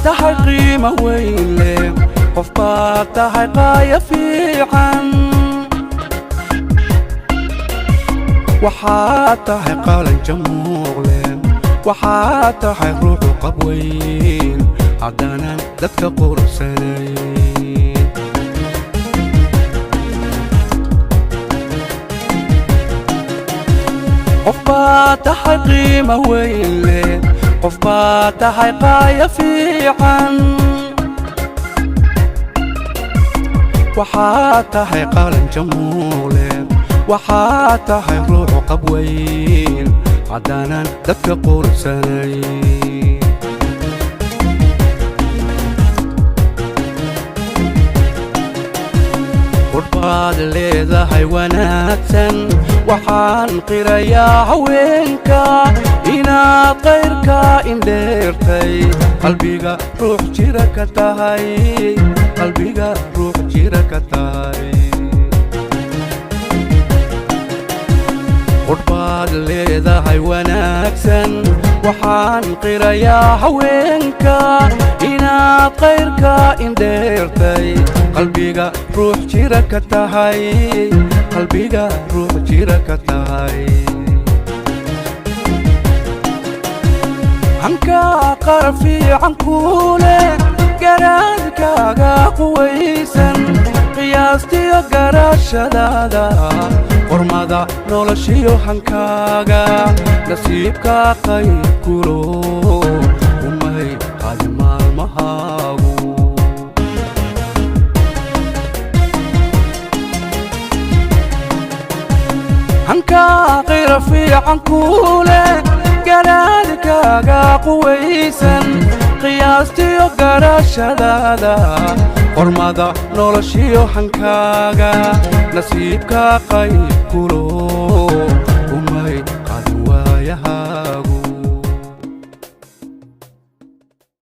tahay qiimo weyn leh qof baad tahay qaaya fiican waxaad tahay qalan jamuuq leh waxaad tahay ruuxu qab weyn haddaanan dadka quruxsanayn qof baad tahay qiimo weyn leh qof baad tahay qaaya fiican waxaad tahay qalan jamuuq leh waxaad tahay ruuxu qab weyn haddaanan dadka quruxsanayn qurbaad leedahay wanaagsan waxaan qirayaa haweenka inaad qayrka indheertay qalbiga ruux jira ka tahay qalbiga ruux jira ka tahay qurbaad leedahay wanaagsan waxaan qirayaa haweenka inaad qayrka indheertay qalbiga ruux jira ka tahay qalbiga ruux jira ka tahay hanka qara fiican kuule garaadkaaga quwaysan qiyaastiyo garashadaada qormada noloshiyo hankaaga nasiibka qayb kulo umay qaadi maalmahaagu hanka qira fiican kuule garaadkaaga quwaysan qiyaastiyo garashadaada qormada noloshiyo hankaaga nasiibka qayb kulo